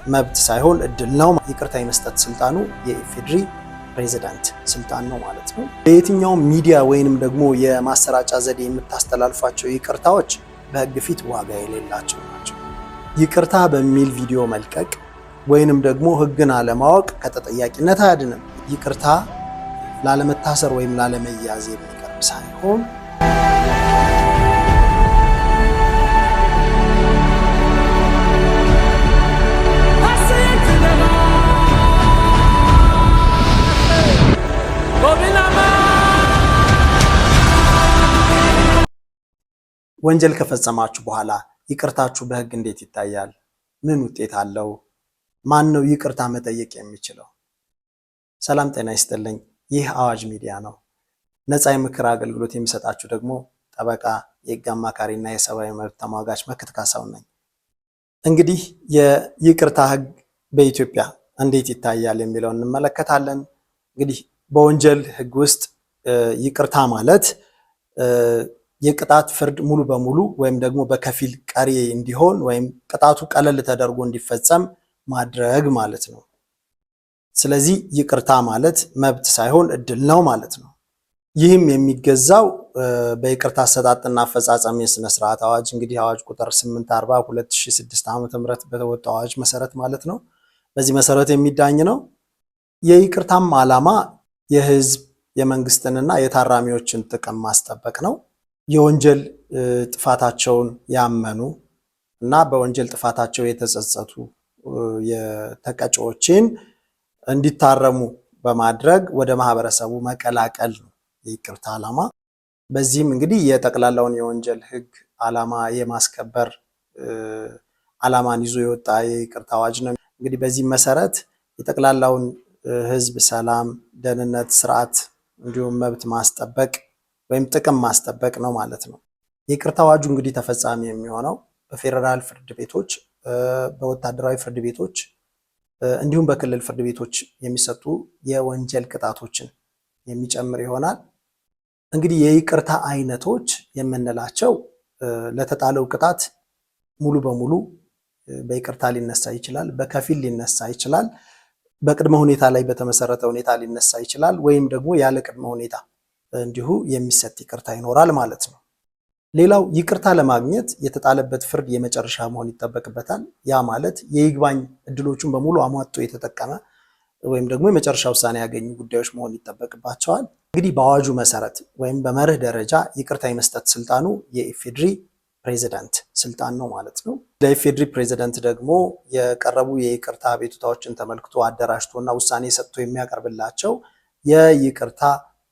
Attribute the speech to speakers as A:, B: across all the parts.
A: መብት ሳይሆን እድል ነው። ይቅርታ የመስጠት ስልጣኑ የኢፌዴሪ ፕሬዝዳንት ስልጣን ነው ማለት ነው። በየትኛውም ሚዲያ ወይንም ደግሞ የማሰራጫ ዘዴ የምታስተላልፏቸው ይቅርታዎች በህግ ፊት ዋጋ የሌላቸው ናቸው። ይቅርታ በሚል ቪዲዮ መልቀቅ ወይንም ደግሞ ህግን አለማወቅ ከተጠያቂነት አያድንም። ይቅርታ ላለመታሰር ወይም ላለመያዝ የሚቀርብ ሳይሆን ወንጀል ከፈጸማችሁ በኋላ ይቅርታችሁ በህግ እንዴት ይታያል? ምን ውጤት አለው? ማን ነው ይቅርታ መጠየቅ የሚችለው? ሰላም ጤና ይስጥልኝ። ይህ አዋጅ ሚዲያ ነው። ነፃ የምክር አገልግሎት የሚሰጣችሁ ደግሞ ጠበቃ፣ የህግ አማካሪና የሰብአዊ መብት ተሟጋች መክት ካሳሁን ነኝ። እንግዲህ የይቅርታ ህግ በኢትዮጵያ እንዴት ይታያል የሚለውን እንመለከታለን። እንግዲህ በወንጀል ህግ ውስጥ ይቅርታ ማለት የቅጣት ፍርድ ሙሉ በሙሉ ወይም ደግሞ በከፊል ቀሪ እንዲሆን ወይም ቅጣቱ ቀለል ተደርጎ እንዲፈጸም ማድረግ ማለት ነው። ስለዚህ ይቅርታ ማለት መብት ሳይሆን እድል ነው ማለት ነው። ይህም የሚገዛው በይቅርታ አሰጣጥና አፈጻጸም የስነ ስርዓት አዋጅ እንግዲህ አዋጅ ቁጥር 840/2006 ዓ.ም በተወጣው አዋጅ መሰረት ማለት ነው። በዚህ መሰረት የሚዳኝ ነው። የይቅርታም ዓላማ የህዝብ የመንግስትንና የታራሚዎችን ጥቅም ማስጠበቅ ነው። የወንጀል ጥፋታቸውን ያመኑ እና በወንጀል ጥፋታቸው የተጸጸቱ የተቀጪዎችን እንዲታረሙ በማድረግ ወደ ማህበረሰቡ መቀላቀል ነው የይቅርታ ዓላማ። በዚህም እንግዲህ የጠቅላላውን የወንጀል ህግ ዓላማ የማስከበር ዓላማን ይዞ የወጣ የይቅርታ አዋጅ ነው። እንግዲህ በዚህ መሰረት የጠቅላላውን ህዝብ ሰላም፣ ደህንነት፣ ስርዓት እንዲሁም መብት ማስጠበቅ ወይም ጥቅም ማስጠበቅ ነው ማለት ነው። የይቅርታ አዋጁ እንግዲህ ተፈጻሚ የሚሆነው በፌዴራል ፍርድ ቤቶች፣ በወታደራዊ ፍርድ ቤቶች እንዲሁም በክልል ፍርድ ቤቶች የሚሰጡ የወንጀል ቅጣቶችን የሚጨምር ይሆናል። እንግዲህ የይቅርታ አይነቶች የምንላቸው ለተጣለው ቅጣት ሙሉ በሙሉ በይቅርታ ሊነሳ ይችላል፣ በከፊል ሊነሳ ይችላል፣ በቅድመ ሁኔታ ላይ በተመሰረተ ሁኔታ ሊነሳ ይችላል፣ ወይም ደግሞ ያለ ቅድመ ሁኔታ እንዲሁ የሚሰጥ ይቅርታ ይኖራል ማለት ነው። ሌላው ይቅርታ ለማግኘት የተጣለበት ፍርድ የመጨረሻ መሆን ይጠበቅበታል። ያ ማለት የይግባኝ እድሎቹን በሙሉ አሟጦ የተጠቀመ ወይም ደግሞ የመጨረሻ ውሳኔ ያገኙ ጉዳዮች መሆን ይጠበቅባቸዋል። እንግዲህ በአዋጁ መሰረት ወይም በመርህ ደረጃ ይቅርታ የመስጠት ስልጣኑ የኢፌዴሪ ፕሬዝዳንት ስልጣን ነው ማለት ነው። ለኢፌዴሪ ፕሬዝዳንት ደግሞ የቀረቡ የይቅርታ አቤቱታዎችን ተመልክቶ አደራጅቶና ውሳኔ ሰጥቶ የሚያቀርብላቸው የይቅርታ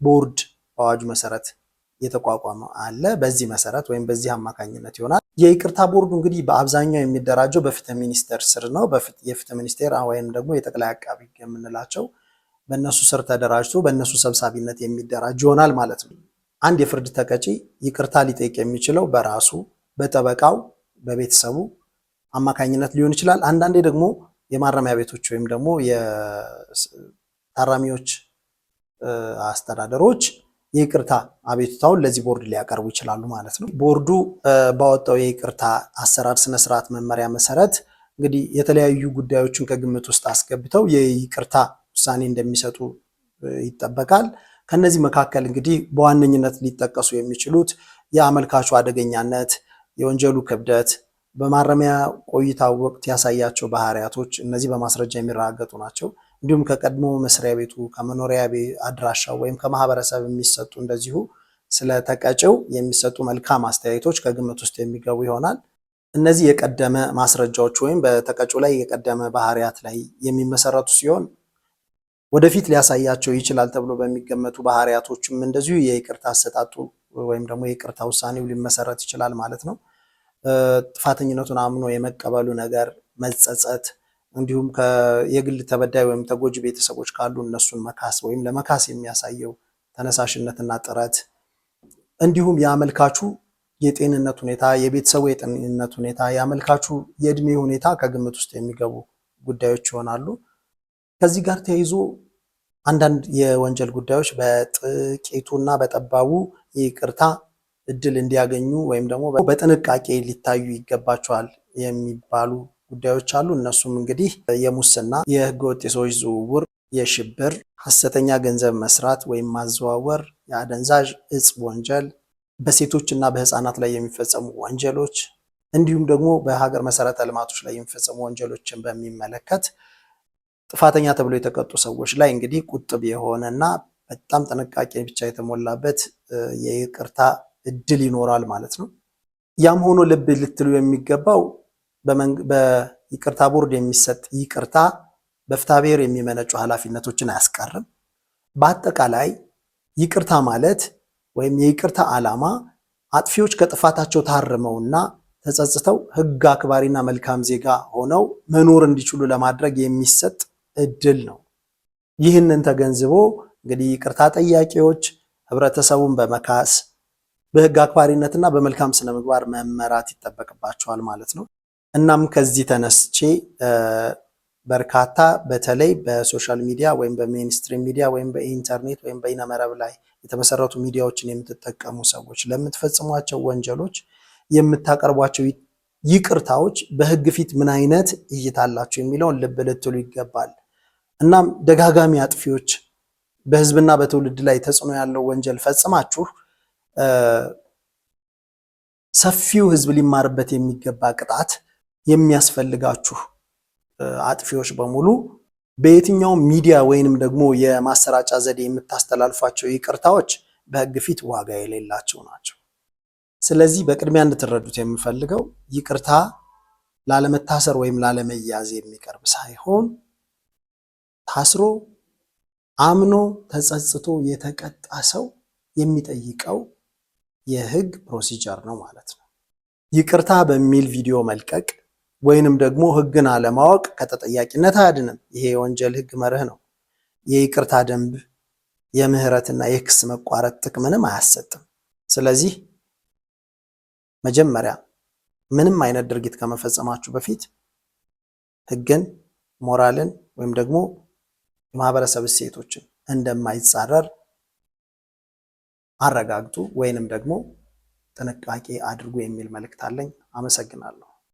A: ቦርድ በአዋጁ መሰረት የተቋቋመ አለ። በዚህ መሰረት ወይም በዚህ አማካኝነት ይሆናል። የይቅርታ ቦርዱ እንግዲህ በአብዛኛው የሚደራጀው በፍትህ ሚኒስቴር ስር ነው። የፍትህ ሚኒስቴር ወይም ደግሞ የጠቅላይ አቃቢ ህግ የምንላቸው በእነሱ ስር ተደራጅቶ በእነሱ ሰብሳቢነት የሚደራጅ ይሆናል ማለት ነው። አንድ የፍርድ ተቀጪ ይቅርታ ሊጠይቅ የሚችለው በራሱ በጠበቃው በቤተሰቡ አማካኝነት ሊሆን ይችላል። አንዳንዴ ደግሞ የማረሚያ ቤቶች ወይም ደግሞ የታራሚዎች አስተዳደሮች የይቅርታ አቤቱታውን ለዚህ ቦርድ ሊያቀርቡ ይችላሉ ማለት ነው። ቦርዱ ባወጣው የይቅርታ አሰራር ስነስርዓት መመሪያ መሰረት እንግዲህ የተለያዩ ጉዳዮችን ከግምት ውስጥ አስገብተው የይቅርታ ውሳኔ እንደሚሰጡ ይጠበቃል። ከነዚህ መካከል እንግዲህ በዋነኝነት ሊጠቀሱ የሚችሉት የአመልካቹ አደገኛነት፣ የወንጀሉ ክብደት፣ በማረሚያ ቆይታ ወቅት ያሳያቸው ባህሪያቶች እነዚህ በማስረጃ የሚረጋገጡ ናቸው። እንዲሁም ከቀድሞ መስሪያ ቤቱ ከመኖሪያ አድራሻው ወይም ከማህበረሰብ የሚሰጡ እንደዚሁ ስለ ተቀጪው የሚሰጡ መልካም አስተያየቶች ከግምት ውስጥ የሚገቡ ይሆናል። እነዚህ የቀደመ ማስረጃዎች ወይም በተቀጪው ላይ የቀደመ ባህሪያት ላይ የሚመሰረቱ ሲሆን ወደፊት ሊያሳያቸው ይችላል ተብሎ በሚገመቱ ባህሪያቶችም እንደዚሁ የይቅርታ አሰጣጡ ወይም ደግሞ የይቅርታ ውሳኔው ሊመሰረት ይችላል ማለት ነው። ጥፋተኝነቱን አምኖ የመቀበሉ ነገር፣ መጸጸት፣ እንዲሁም የግል ተበዳይ ወይም ተጎጂ ቤተሰቦች ካሉ እነሱን መካስ ወይም ለመካስ የሚያሳየው ተነሳሽነትና ጥረት፣ እንዲሁም የአመልካቹ የጤንነት ሁኔታ፣ የቤተሰቡ የጤንነት ሁኔታ፣ የአመልካቹ የእድሜ ሁኔታ ከግምት ውስጥ የሚገቡ ጉዳዮች ይሆናሉ። ከዚህ ጋር ተያይዞ አንዳንድ የወንጀል ጉዳዮች በጥቂቱና በጠባቡ ይቅርታ እድል እንዲያገኙ ወይም ደግሞ በጥንቃቄ ሊታዩ ይገባቸዋል የሚባሉ ጉዳዮች አሉ። እነሱም እንግዲህ የሙስና፣ የህገወጥ የሰዎች ዝውውር፣ የሽብር፣ ሐሰተኛ ገንዘብ መስራት ወይም ማዘዋወር፣ የአደንዛዥ እጽ ወንጀል፣ በሴቶችና በህፃናት ላይ የሚፈጸሙ ወንጀሎች እንዲሁም ደግሞ በሀገር መሰረተ ልማቶች ላይ የሚፈጸሙ ወንጀሎችን በሚመለከት ጥፋተኛ ተብሎ የተቀጡ ሰዎች ላይ እንግዲህ ቁጥብ የሆነና በጣም ጥንቃቄ ብቻ የተሞላበት የይቅርታ እድል ይኖራል ማለት ነው። ያም ሆኖ ልብ ልትሉ የሚገባው በይቅርታ ቦርድ የሚሰጥ ይቅርታ በፍትሐብሔር የሚመነጩ ኃላፊነቶችን አያስቀርም። በአጠቃላይ ይቅርታ ማለት ወይም የይቅርታ ዓላማ አጥፊዎች ከጥፋታቸው ታርመውና ተጸጽተው ህግ አክባሪና መልካም ዜጋ ሆነው መኖር እንዲችሉ ለማድረግ የሚሰጥ እድል ነው። ይህንን ተገንዝቦ እንግዲህ ይቅርታ ጠያቂዎች ህብረተሰቡን በመካስ በህግ አክባሪነትና በመልካም ስነ ምግባር መመራት ይጠበቅባቸዋል ማለት ነው። እናም ከዚህ ተነስቼ በርካታ በተለይ በሶሻል ሚዲያ ወይም በሜንስትሪም ሚዲያ ወይም በኢንተርኔት ወይም በይነመረብ ላይ የተመሰረቱ ሚዲያዎችን የምትጠቀሙ ሰዎች ለምትፈጽሟቸው ወንጀሎች የምታቀርቧቸው ይቅርታዎች በህግ ፊት ምን አይነት እይታ አላቸው የሚለውን ልብ ልትሉ ይገባል። እናም ደጋጋሚ አጥፊዎች በህዝብና በትውልድ ላይ ተጽዕኖ ያለው ወንጀል ፈጽማችሁ ሰፊው ህዝብ ሊማርበት የሚገባ ቅጣት የሚያስፈልጋችሁ አጥፊዎች በሙሉ በየትኛው ሚዲያ ወይንም ደግሞ የማሰራጫ ዘዴ የምታስተላልፏቸው ይቅርታዎች በህግ ፊት ዋጋ የሌላቸው ናቸው። ስለዚህ በቅድሚያ እንድትረዱት የምፈልገው ይቅርታ ላለመታሰር ወይም ላለመያዝ የሚቀርብ ሳይሆን ታስሮ አምኖ ተጸጽቶ የተቀጣ ሰው የሚጠይቀው የህግ ፕሮሲጀር ነው ማለት ነው። ይቅርታ በሚል ቪዲዮ መልቀቅ ወይንም ደግሞ ህግን አለማወቅ ከተጠያቂነት አያድንም። ይሄ የወንጀል ህግ መርህ ነው። የይቅርታ ደንብ የምህረትና የክስ መቋረጥ ጥቅምንም አያሰጥም። ስለዚህ መጀመሪያ ምንም አይነት ድርጊት ከመፈጸማችሁ በፊት ህግን፣ ሞራልን ወይም ደግሞ የማህበረሰብ እሴቶችን እንደማይጻረር አረጋግጡ ወይንም ደግሞ ጥንቃቄ አድርጉ የሚል መልእክት አለኝ። አመሰግናለሁ።